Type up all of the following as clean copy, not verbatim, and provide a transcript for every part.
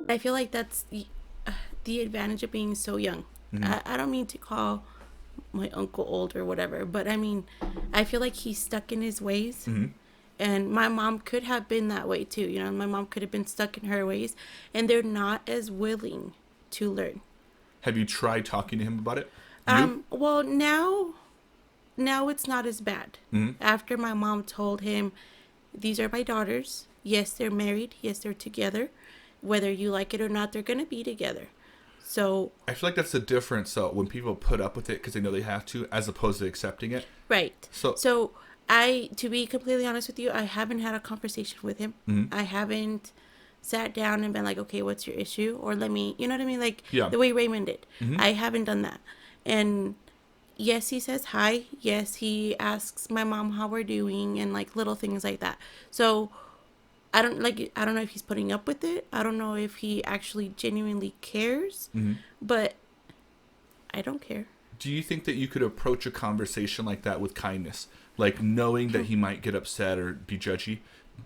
I feel like that's the advantage of being so young. I don't mean to call my uncle old or whatever, but I mean, I feel like he's stuck in his ways. And my mom could have been that way too. You know, my mom could have been stuck in her ways, and they're not as willing to learn. Have you tried talking to him about it? You? Well, now it's not as bad. After my mom told him, these are my daughters. Yes, they're married. Yes, they're together. Whether you like it or not, they're going to be together. So I feel like that's the difference. So when people put up with it because they know they have to, as opposed to accepting it. right. So To be completely honest with you, I haven't had a conversation with him. I haven't sat down and been like, okay, what's your issue? Or let me, you know what I mean? Like Yeah. the way Raymond did. I haven't done that. And yes, he says hi. Yes, he asks my mom how we're doing and like little things like that. So I don't know if he's putting up with it. I don't know if he actually genuinely cares, but I don't care. do you think that you could approach a conversation like that with kindness? Like knowing that he might get upset or be judgy.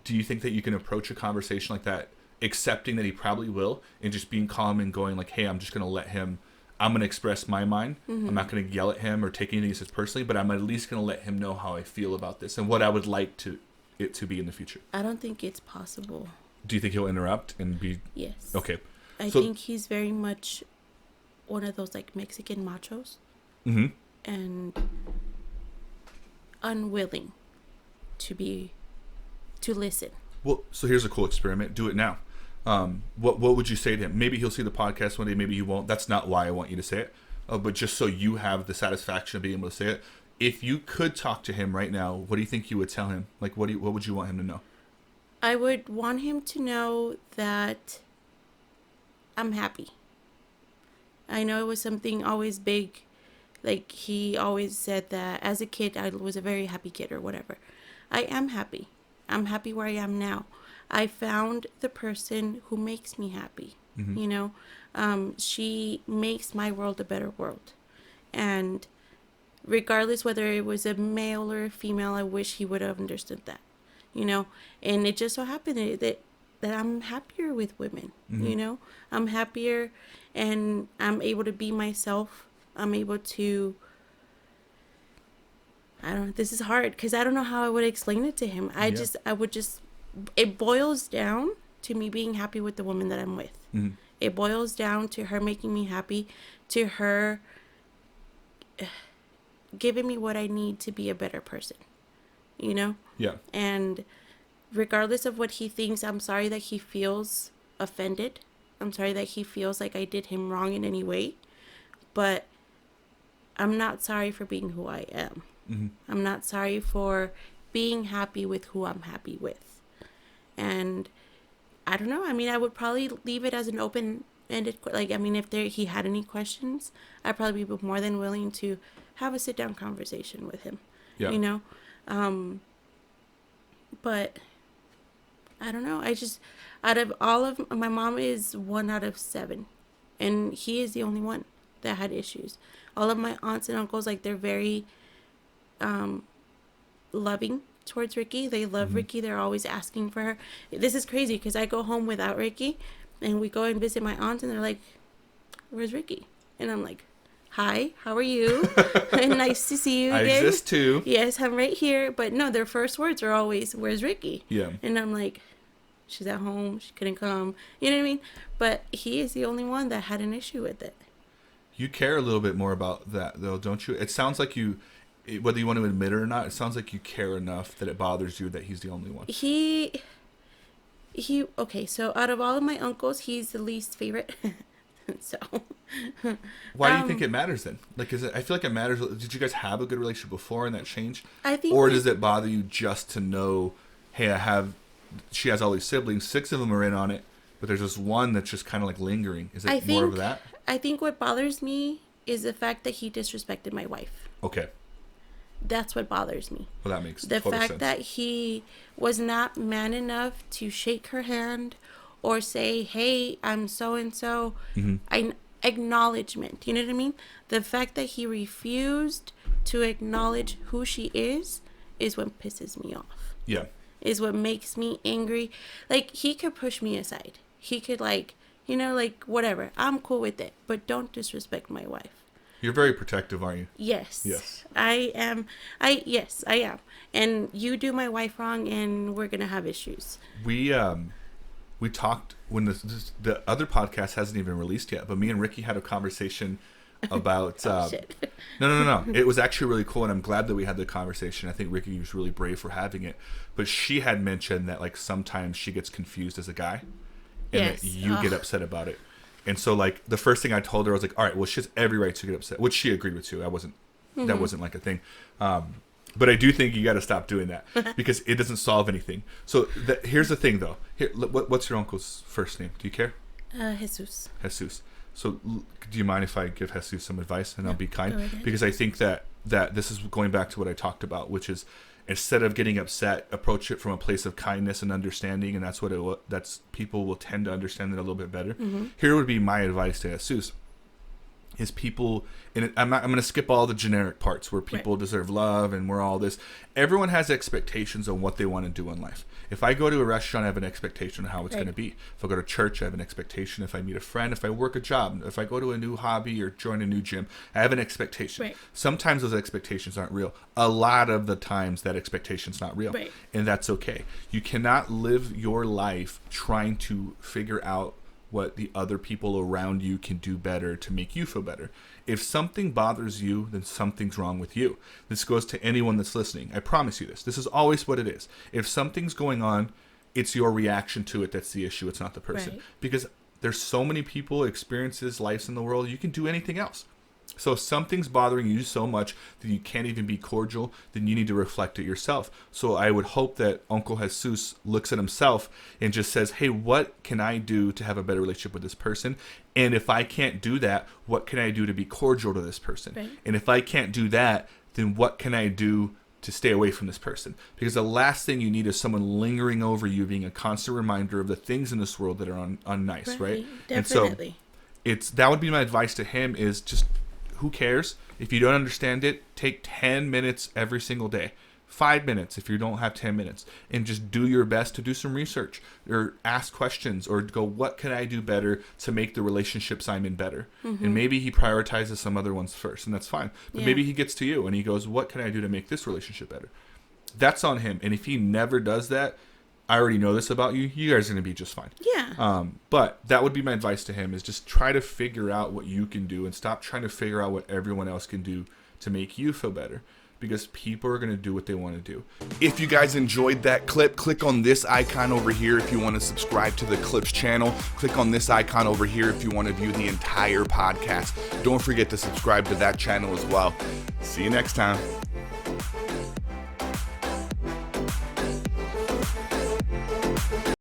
Do you think that you can approach a conversation like that, accepting that he probably will, and just being calm and going like, hey, I'm just going to let him, I'm going to express my mind. I'm not going to yell at him or take anything he says personally, but I'm at least going to let him know how I feel about this and what I would like it to be in the future. I don't think it's possible. Do you think he'll interrupt and be... Yes. Okay. I think he's very much one of those like Mexican machos. And unwilling to listen. Well, so here's a cool experiment. Do it now. What would you say to him? Maybe he'll see the podcast one day. Maybe he won't. That's not why I want you to say it. But just so you have the satisfaction of being able to say it. If you could talk to him right now, what do you think you would tell him? Like, what would you want him to know? I would want him to know that I'm happy. I know it was something always big. Like, he always said that as a kid, I was a very happy kid or whatever. I am happy. I'm happy where I am now. I found the person who makes me happy. You know, she makes my world a better world. And regardless whether it was a male or a female, I wish he would have understood that, you know. And it just so happened that I'm happier with women, you know. I'm happier and I'm able to be myself. I'm able to, this is hard because I don't know how I would explain it to him. It boils down to me being happy with the woman that I'm with. It boils down to her making me happy, to her giving me what I need to be a better person, you know? Yeah. And regardless of what he thinks, I'm sorry that he feels offended. I'm sorry that he feels like I did him wrong in any way. But I'm not sorry for being who I am. I'm not sorry for being happy with who I'm happy with. And I don't know. I mean, I would probably leave it as an open-ended, like, I mean, if he had any questions, I'd probably be more than willing to have a sit-down conversation with him. Yeah. You know? But I don't know. Out of all of, my mom is 1 out of 7. And he is the only one that had issues. All of my aunts and uncles, like, they're very loving towards Ricky. They love Ricky. They're always asking for her. This is crazy because I go home without Ricky and we go and visit my aunts and they're like, where's Ricky? And I'm like, hi, how are you? And nice to see you again. I exist too. Yes, I'm right here. But no, their first words are always, where's Ricky? Yeah. And I'm like, she's at home. She couldn't come. You know what I mean? But he is the only one that had an issue with it. You care a little bit more about that, though, don't you? It sounds like you, whether you want to admit it or not, it sounds like you care enough that it bothers you that he's the only one. Okay, so out of all of my uncles, he's the least favorite. So. Why do you think it matters then? Like, I feel like it matters. Did you guys have a good relationship before and that changed? I think. Or does it bother you just to know, hey, she has all these siblings, 6 of them are in on it, but there's just one that's just kind of like lingering. Is it more of that? I think what bothers me is the fact that he disrespected my wife. Okay. That's what bothers me. Well, that makes the total fact sense. that he was not man enough to shake her hand or say, hey, I'm so-and-so. Acknowledgement. You know what I mean? The fact that he refused to acknowledge who she is what pisses me off. Yeah. is what makes me angry. Like, he could push me aside. He could, like, you know, like, whatever. I'm cool with it. But don't disrespect my wife. You're very protective, aren't you? Yes. Yes. I am. Yes, I am. And you do my wife wrong, and we're going to have issues. We talked when the other podcast hasn't even released yet, but me and Ricky had a conversation about Shit. No. It was actually really cool, and I'm glad that we had the conversation. I think Ricky was really brave for having it. But she had mentioned that, like, sometimes she gets confused as a guy, and Yes. that you get upset about it. And so, like, the first thing I told her, I was like, all right, well, she has every right to get upset, which she agreed with too. That wasn't like a thing. But I do think you got to stop doing that because it doesn't solve anything. So here's the thing, though. What's your uncle's first name? Do you care? Jesus. Jesus. So do you mind if I give Jesus some advice and I'll be kind? Go ahead. Because I think that this is going back to what I talked about, which is instead of getting upset, approach it from a place of kindness and understanding, and that's people will tend to understand it a little bit better. Mm-hmm. Here would be my advice to Jesus. Is people, and I'm going to skip all the generic parts where people deserve love and we're all this. Everyone has expectations on what they want to do in life. If I go to a restaurant, I have an expectation of how it's going to be. If I go to church, I have an expectation. If I meet a friend, if I work a job, if I go to a new hobby or join a new gym, I have an expectation. Right. Sometimes those expectations aren't real. A lot of the times that expectation's not real. Right. And that's okay. You cannot live your life trying to figure out what the other people around you can do better to make you feel better. If something bothers you, then something's wrong with you. This goes to anyone that's listening. I promise you this. This is always what it is. If something's going on, it's your reaction to it that's the issue. It's not the person. Right. Because there's so many people, experiences, lives in the world, you can do anything else. So if something's bothering you so much that you can't even be cordial, then you need to reflect it yourself. So I would hope that Uncle Jesus looks at himself and just says, hey, what can I do to have a better relationship with this person? And if I can't do that, what can I do to be cordial to this person? Right. And if I can't do that, then what can I do to stay away from this person? Because the last thing you need is someone lingering over you, being a constant reminder of the things in this world that are unnice, right? Definitely. And so that would be my advice to him is just, who cares? If you don't understand it, take 10 minutes every single day. 5 minutes if you don't have 10 minutes. And just do your best to do some research or ask questions or go, what can I do better to make the relationships I'm in better? Mm-hmm. And maybe he prioritizes some other ones first, and that's fine. But maybe he gets to you and he goes, what can I do to make this relationship better? That's on him. And if he never does that, I already know this about you. You guys are going to be just fine. Yeah. But that would be my advice to him is just try to figure out what you can do and stop trying to figure out what everyone else can do to make you feel better. Because people are going to do what they want to do. If you guys enjoyed that clip, click on this icon over here if you want to subscribe to the Clips channel. Click on this icon over here if you want to view the entire podcast. Don't forget to subscribe to that channel as well. See you next time.